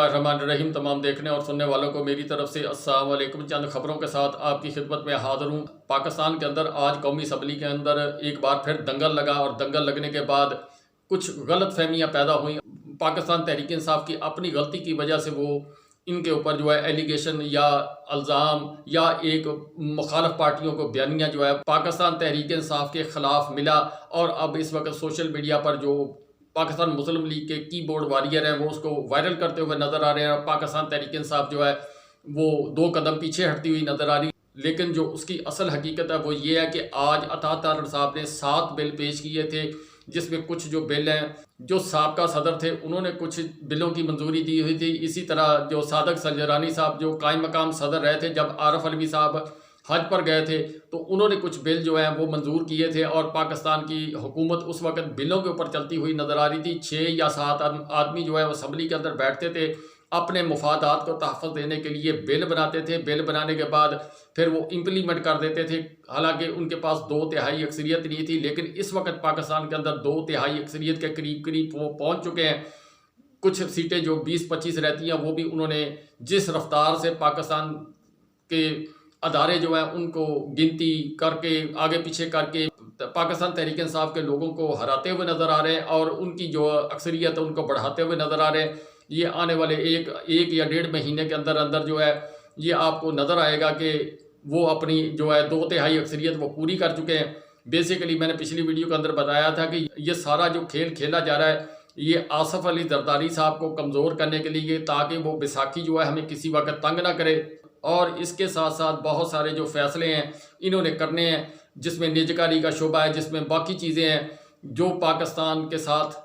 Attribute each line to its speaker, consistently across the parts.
Speaker 1: الرحمن الرحیم. تمام دیکھنے اور سننے والوں کو میری طرف سے السلام علیکم. چند خبروں کے ساتھ آپ کی خدمت میں حاضر ہوں. پاکستان کے اندر آج قومی اسمبلی کے اندر ایک بار پھر دنگل لگا اور دنگل لگنے کے بعد کچھ غلط فہمیاں پیدا ہوئیں. پاکستان تحریک انصاف کی اپنی غلطی کی وجہ سے وہ ان کے اوپر جو ہے ایلیگیشن یا الزام یا ایک مخالف پارٹیوں کو بیانیہ جو ہے پاکستان تحریک انصاف کے خلاف ملا. اور اب اس وقت سوشل میڈیا پر جو پاکستان مسلم لیگ کے کی بورڈ واریر ہیں وہ اس کو وائرل کرتے ہوئے نظر آ رہے ہیں. اور پاکستان تحریک انصاف جو ہے وہ 2 قدم پیچھے ہٹتی ہوئی نظر آ رہی. لیکن جو اس کی اصل حقیقت ہے وہ یہ ہے کہ آج عطا تارڑ صاحب نے 7 بل پیش کیے تھے، جس میں کچھ جو بل ہیں جو سابقہ صدر تھے انہوں نے کچھ بلوں کی منظوری دی ہوئی تھی. اسی طرح جو صادق سنجرانی صاحب جو قائم مقام صدر رہے تھے جب عارف علوی صاحب حج پر گئے تھے تو انہوں نے کچھ بل جو ہیں وہ منظور کیے تھے. اور پاکستان کی حکومت اس وقت بلوں کے اوپر چلتی ہوئی نظر آ رہی تھی. 6 یا 7 آدمی جو ہے وہ اسمبلی کے اندر بیٹھتے تھے، اپنے مفادات کو تحفظ دینے کے لیے بل بناتے تھے. بل بنانے کے بعد پھر وہ امپلیمنٹ کر دیتے تھے. حالانکہ ان کے پاس 2/3 اکثریت نہیں تھی، لیکن اس وقت پاکستان کے اندر 2/3 اکثریت کے قریب وہ پہنچ چکے ہیں. کچھ سیٹیں جو 20-25 رہتی ہیں وہ بھی انہوں نے جس رفتار سے پاکستان کے ادارے جو ہیں ان کو گنتی کر کے آگے پیچھے کر کے پاکستان تحریک انصاف کے لوگوں کو ہراتے ہوئے نظر آ رہے ہیں اور ان کی جو اکثریت ہے ان کو بڑھاتے ہوئے نظر آ رہے ہیں. یہ آنے والے ایک یا 1.5 مہینے کے اندر جو ہے یہ آپ کو نظر آئے گا کہ وہ اپنی جو ہے 2/3 اکثریت وہ پوری کر چکے ہیں. بیسیکلی میں نے پچھلی ویڈیو کے اندر بتایا تھا کہ یہ سارا جو کھیل کھیلا جا رہا ہے یہ آصف علی زرداری صاحب کو کمزور کرنے کے لیے، تاکہ وہ بیساکھی جو ہے ہمیں کسی وقت تنگ نہ کرے. اور اس کے ساتھ ساتھ بہت سارے جو فیصلے ہیں انہوں نے کرنے ہیں، جس میں نجکاری کا شعبہ ہے، جس میں باقی چیزیں ہیں جو پاکستان کے ساتھ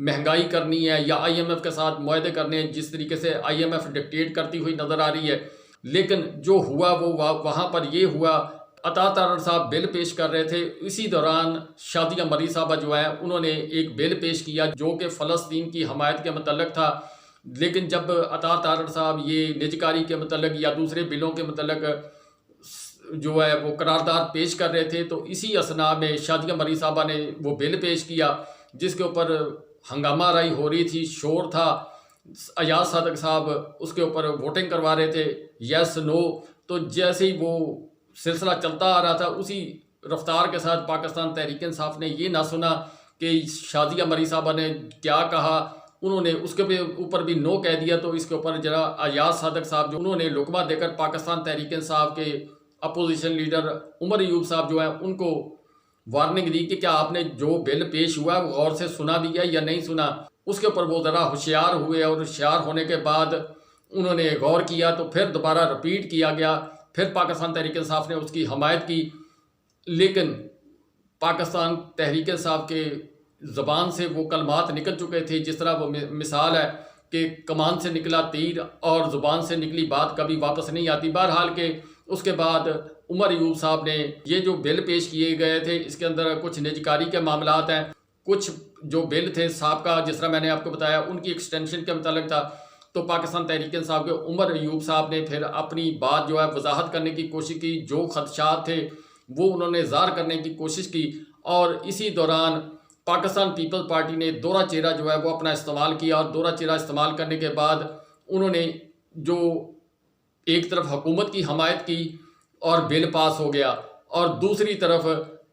Speaker 1: مہنگائی کرنی ہے یا IMF کے ساتھ معاہدے کرنے ہیں، جس طریقے سے IMF ڈکٹیٹ کرتی ہوئی نظر آ رہی ہے. لیکن جو ہوا وہ وہاں پر یہ ہوا، عطا تارڑ صاحب بل پیش کر رہے تھے، اسی دوران شادیہ مری صاحبہ جو ہے انہوں نے ایک بل پیش کیا جو کہ فلسطین کی حمایت کے متعلق تھا. لیکن جب عطا تارڑ صاحب یہ نجکاری کے متعلق یا دوسرے بلوں کے متعلق جو ہے وہ قرارداد پیش کر رہے تھے تو اسی اثناء میں شادیہ مری صاحبہ نے وہ بل پیش کیا جس کے اوپر ہنگامہ آرائی ہو رہی تھی، شور تھا. ایاز صادق صاحب اس کے اوپر ووٹنگ کروا رہے تھے، یس نو. تو جیسے ہی وہ سلسلہ چلتا آ رہا تھا اسی رفتار کے ساتھ پاکستان تحریک انصاف نے یہ نہ سنا کہ شادیہ مری صاحبہ نے کیا کہا، انہوں نے اس کے اوپر بھی نو کہہ دیا. تو اس کے اوپر ذرا ایاز صادق صاحب جو انہوں نے لقمہ دے کر پاکستان تحریک انصاف کے اپوزیشن لیڈر عمر ایوب صاحب جو ہیں ان کو وارننگ دی کہ کیا آپ نے جو بل پیش ہوا ہے وہ غور سے سنا بھی ہے یا نہیں سنا. اس کے اوپر وہ ذرا ہوشیار ہوئے اور ہوشیار ہونے کے بعد انہوں نے غور کیا تو پھر دوبارہ رپیٹ کیا گیا. پھر پاکستان تحریک انصاف نے اس کی حمایت کی. لیکن پاکستان تحریک انصاف کے زبان سے وہ کلمات نکل چکے تھے، جس طرح وہ مثال ہے کہ کمان سے نکلا تیر اور زبان سے نکلی بات کبھی واپس نہیں آتی. بہرحال کہ اس کے بعد عمر ایوب صاحب نے یہ جو بل پیش کیے گئے تھے اس کے اندر کچھ نجکاری کے معاملات ہیں، کچھ جو بل تھے سابقہ جس طرح میں نے آپ کو بتایا ان کی ایکسٹینشن کے متعلق تھا. تو پاکستان تحریک انصاف کے عمر ایوب صاحب نے پھر اپنی بات جو ہے وضاحت کرنے کی کوشش کی، جو خدشات تھے وہ انہوں نے ظاہر کرنے کی کوشش کی. اور اسی دوران پاکستان پیپلز پارٹی نے دورہ چہرہ جو ہے وہ اپنا استعمال کیا. اور دورہ چہرہ استعمال کرنے کے بعد انہوں نے جو ایک طرف حکومت کی حمایت کی اور بل پاس ہو گیا، اور دوسری طرف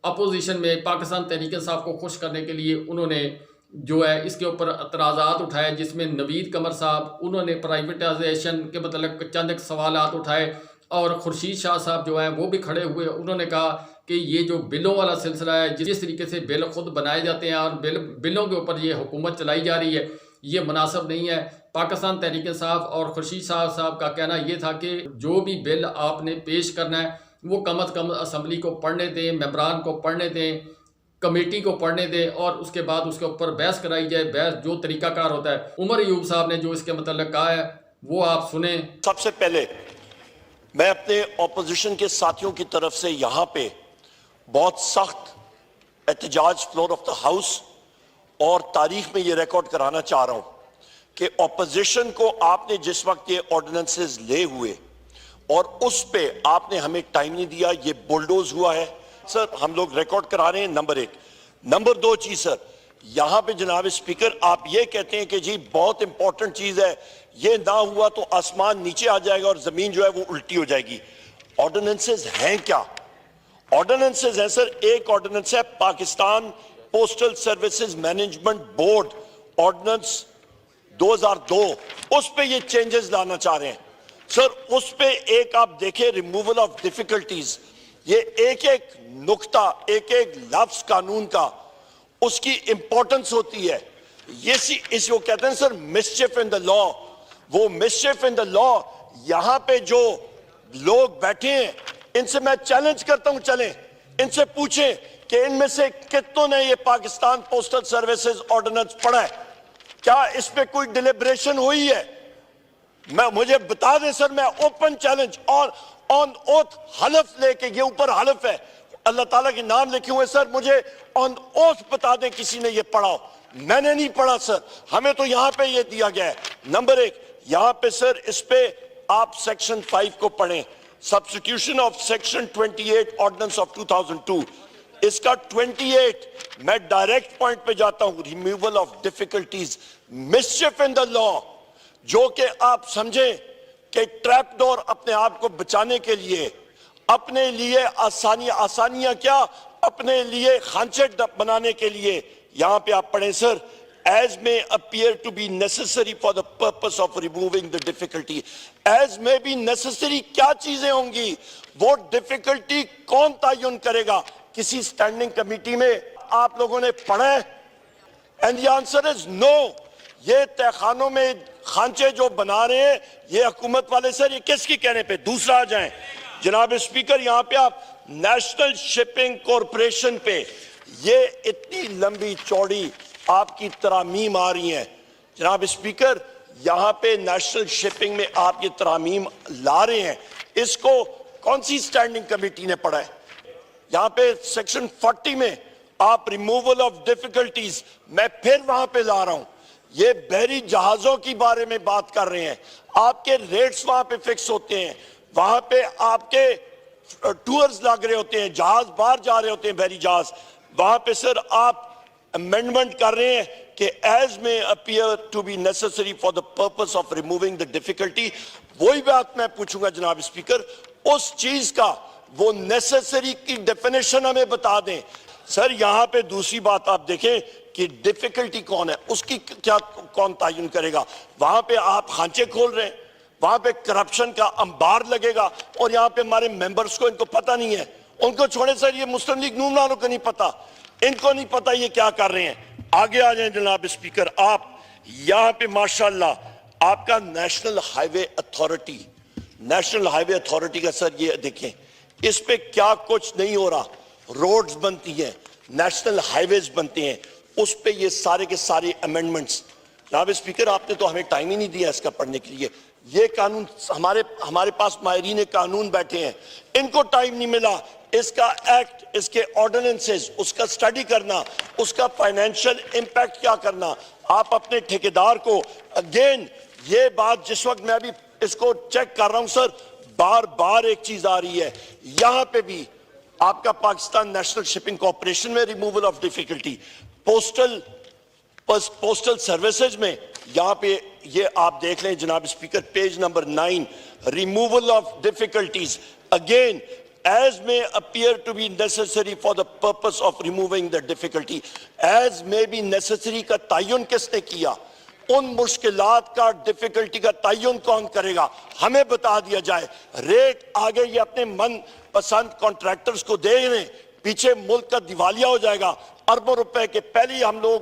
Speaker 1: اپوزیشن میں پاکستان تحریک انصاف کو خوش کرنے کے لیے انہوں نے جو ہے اس کے اوپر اعتراضات اٹھائے، جس میں نوید قمر صاحب انہوں نے پرائیویٹائزیشن کے متعلق چند ایک سوالات اٹھائے. اور خورشید شاہ صاحب جو ہیں وہ بھی کھڑے ہوئے، انہوں نے کہا کہ یہ جو بلوں والا سلسلہ ہے، جس طریقے سے بل خود بنائے جاتے ہیں اور بلوں کے اوپر یہ حکومت چلائی جا رہی ہے، یہ مناسب نہیں ہے. پاکستان تحریک انصاف اور خورشید شاہ صاحب کا کہنا یہ تھا کہ جو بھی بل آپ نے پیش کرنا ہے وہ کم از کم اسمبلی کو پڑھنے دیں، ممبران کو پڑھنے دیں، کمیٹی کو پڑھنے دیں اور اس کے بعد اس کے اوپر بحث کرائی جائے. بحث جو طریقہ کار ہوتا ہے. عمر ایوب صاحب نے جو اس کے متعلق کہا ہے وہ آپ سنیں.
Speaker 2: سب سے پہلے میں اپنے اپوزیشن کے ساتھیوں کی طرف سے یہاں پہ بہت سخت احتجاج فلور آف دا ہاؤس اور تاریخ میں یہ ریکارڈ کرانا چاہ رہا ہوں کہ اپوزیشن کو آپ نے جس وقت یہ آرڈیننسز لے ہوئے اور اس پہ آپ نے ہمیں ٹائم نہیں دیا، یہ بلڈوز ہوا ہے. سر ہم لوگ ریکارڈ کرا رہے ہیں، نمبر 1. نمبر 2 چیز سر، یہاں پہ جناب اسپیکر آپ یہ کہتے ہیں کہ جی بہت امپورٹنٹ چیز ہے یہ نہ ہوا تو آسمان نیچے آ جائے گا اور زمین جو ہے وہ الٹی ہو جائے گی. آرڈیننسز ہیں کیا؟ آرڈیننسز ہیں سر. ایک آرڈیننس ہے Pakistan postal services management board ordinance 2002, اس پہ یہ چینجز لانا چاہ رہے ہیں سر. اس پہ ایک آپ دیکھیں ریموول آف ڈیفیکلٹیز, یہ ایک ایک نقطہ ایک ایک لفظ قانون کا اس کی امپورٹنس ہوتی ہے. یہ اس کو کہتے ہیں سر مسچف ان دا لا. وہ مسچف ان دا لا یہاں پہ جو لوگ بیٹھے ہیں ان سے میں چیلنج کرتا ہوں, چلیں ان سے پوچھیں کہ ان میں سے کتنوں نے یہ پاکستان پوسٹل سروسز آرڈیننس پڑھا ہے؟ کیا اس پہ کوئی ڈیلیبریشن ہوئی ہے؟ مجھے بتا دیں سر, میں اوپن چیلنج اور آن اوتھ حلف لے کے, یہ اوپر حلف ہے اللہ تعالیٰ کے نام لکھے ہوئے سر, مجھے آن اوتھ بتا دیں کسی نے یہ پڑھا ہو. میں نے نہیں پڑھا سر, ہمیں تو یہاں پہ یہ دیا گیا ہے. نمبر ایک یہاں پہ سر اس پہ آپ سیکشن 5 کو پڑھیں, substitution of section 28 ordinance of 2002. اس کا 28 میں ڈائریکٹ پوائنٹ پہ جاتا ہوں, ریموول آف ڈیفیکلٹیز مسچف ان دا لا, جو کہ آپ سمجھیں کہ ٹریپ ڈور اپنے آپ کو بچانے کے لیے, اپنے لیے آسانیاں کیا, اپنے لیے خانچے بنانے کے لیے. یہاں پہ آپ پڑھیں سر, as may appear to be necessary for the purpose of removing the difficulty. as may be necessary کیا چیزیں ہوں گی, وہ ڈیفیکلٹی کون تعین کرے گا؟ کسی سٹینڈنگ کمیٹی میں آپ لوگوں نے پڑھا ہے؟ and the answer is no. یہ تہ خانوں میں خانچے جو بنا رہے ہیں یہ حکومت والے سر, یہ کس کی کہنے پہ؟ دوسرا آ جائیں جناب اسپیکر, یہاں پہ آپ نیشنل شپنگ کارپوریشن پہ یہ اتنی لمبی چوڑی آپ کی ترامیم آ رہی ہیں. جناب اسپیکر یہاں پہ نیشنل شپنگ میں آپ یہ ترامیم لا رہے ہیں, اس کو کون سی سٹینڈنگ کمیٹی نے پڑھا ہے؟ یہاں پہ سیکشن 40 میں آپ ریموول آف ڈیفیکلٹیز, میں پھر وہاں پہ لا رہا ہوں, یہ بحری جہازوں کی بارے میں بات کر رہے ہیں. آپ کے ریٹس وہاں پہ فکس ہوتے ہیں, وہاں پہ آپ کے ٹورز لگ رہے ہوتے ہیں, جہاز باہر جا رہے ہوتے ہیں بحری جہاز. وہاں پہ سر آپ امینڈمنٹ کر رہے ہیں کہ as may appear to be necessary for the purpose of removing the difficulty. وہی بات میں پوچھوں گا جناب اسپیکر, اس چیز کا وہ نیسیسری کی ڈیفینیشن ہمیں بتا دیں. سر یہاں پہ دوسری بات آپ دیکھیں کہ ڈیفیکلٹی کون ہے, اس کی کیا کون تعین کرے گا؟ وہاں پہ آپ خانچے کھول رہے ہیں, وہاں پہ کرپشن کا انبار لگے گا, اور یہاں پہ ہمارے ممبرز کو ان کو پتہ نہیں ہے. ان کو چھوڑے سر, یہ مسلم لیگ نون والوں کو نہیں پتا, ان کو نہیں پتا یہ کیا کر رہے ہیں. آگے آ جائیں جناب اسپیکر, آپ یہاں پہ ماشاءاللہ آپ کا نیشنل ہائی وے اتھارٹی, نیشنل ہائی وے اتھارٹی کا سر یہ دیکھیں, اس پہ کیا کچھ نہیں ہو رہا. روڈز بنتی ہیں, نیشنل ہائی ویز بنتے ہیں, اس پہ یہ سارے کے سارے امینڈمنٹس. جناب اسپیکر آپ نے تو ہمیں ٹائم ہی نہیں دیا اس کا پڑھنے کے لیے. یہ قانون ہمارے پاس ماہرین قانون بیٹھے ہیں, ان کو ٹائم نہیں ملا اس کا ایکٹ, اس کے آرڈیننسز, اس کا سٹڈی کرنا, اس کا فائنینشل امپیکٹ کیا کرنا. آپ اپنے ٹھیکیدار کو اگین یہ بات, جس وقت میں ابھی اس کو چیک کر رہا ہوں سر, بار بار ایک چیز آ رہی ہے, یہاں پہ بھی آپ کا پاکستان نیشنل شپنگ کارپوریشن میں removal of difficulty, postal services میں یہاں پہ یہ آپ دیکھ لیں جناب speaker, page number 9, removal of difficulties again as may appear to be necessary for the purpose of removing the difficulty. as may be necessary کا تعین کس نے کیا؟ ان مشکلات کا ڈیفیکلٹی کا تعین کون کرے گا؟ ہمیں بتا دیا جائے. ریٹ آگے یہ اپنے من پسند کانٹریکٹرز کو دے رہے ہیں, پیچھے ملک کا دیوالیہ ہو جائے گا, اربوں روپے کے پہلے ہم لوگ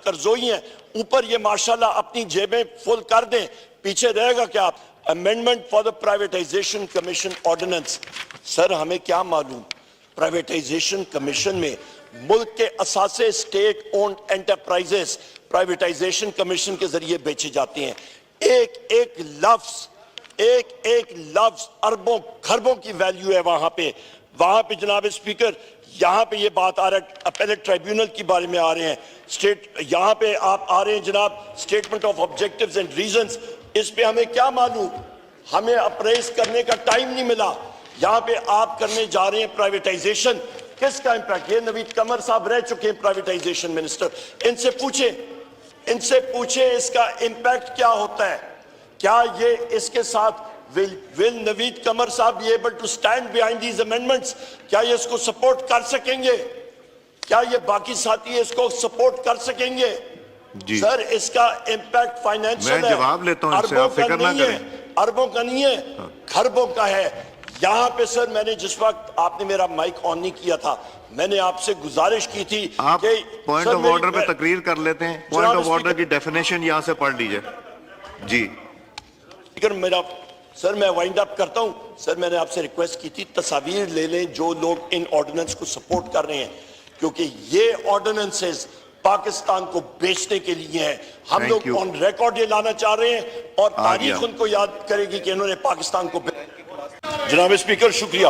Speaker 2: قرضوئی ہیں, اوپر یہ ماشاءاللہ اپنی جیبیں فل کر دیں, پیچھے رہے گا کیا؟ Amendment for the privatization commission ordinance. Sir ہمیں کیا معلوم, پرائیویٹائزیشن کمیشن میں ملک کے اثاثے state owned enterprises privatization commission کے ذریعے بیچے جاتے ہیں. ایک ایک لفظ اربوں خربوں کی ویلیو ہے وہاں پہ. وہاں پہ جناب اسپیکر یہاں پہ یہ بات آ رہا ہے, اپیلیٹ ٹرائیبیونل کی بارے میں آ رہے ہیں, یہاں پہ آپ آ رہے ہیں جناب statement of objectives and reasons. اس پہ ہمیں کیا معلوم, ہمیں اپریز کرنے کا ٹائم نہیں ملا. یہاں پہ آپ کرنے جا رہے ہیں پرائیویٹائزیشن, کس کا امپیکٹ؟ یہ نوید قمر صاحب رہ چکے ہیں پرائیویٹائزیشن منسٹر, ان سے پوچھیں اس کا امپیکٹ کیا ہوتا ہے. کیا یہ اس کے ساتھ will Naveed Qamar صاحب be able to stand behind these amendments? کیا یہ اس کو سپورٹ کر سکیں گے؟ کیا یہ باقی ساتھی اس کو سپورٹ کر سکیں گے؟ سر اس کا امپیکٹ فائنینشل ہے،
Speaker 3: میں جواب لیتا ہوں، اس سے آپ فکر نہ کریں،
Speaker 2: اربوں کا نہیں ہے، خربوں کا ہے۔ یہاں پہ سر میں نے جس وقت آپ نے میرا مائک آن نہیں کیا تھا، میں نے آپ سے گزارش کی تھی
Speaker 3: آپ
Speaker 2: کہ
Speaker 3: پوائنٹ آف آرڈر پہ تقریر کر لیتے ہیں، پوائنٹ آف آرڈر کی ڈیفینیشن یہاں سے پڑھ لیجئے۔ جی
Speaker 2: میرا سر میں وائنڈ اپ کرتا ہوں۔ سر میں نے آپ سے ریکویسٹ کی تھی تصاویر لے لیں جو لوگ ان آرڈیننس کو سپورٹ کر رہے ہیں، کیونکہ یہ آرڈیننسز پاکستان کو بیچنے کے لیے ہیں۔ ہم لوگ آن ریکارڈ یہ لانا چاہ رہے ہیں اور تاریخ ان کو یاد کرے گی کہ انہوں نے پاکستان کو۔ جناب اسپیکر شکریہ۔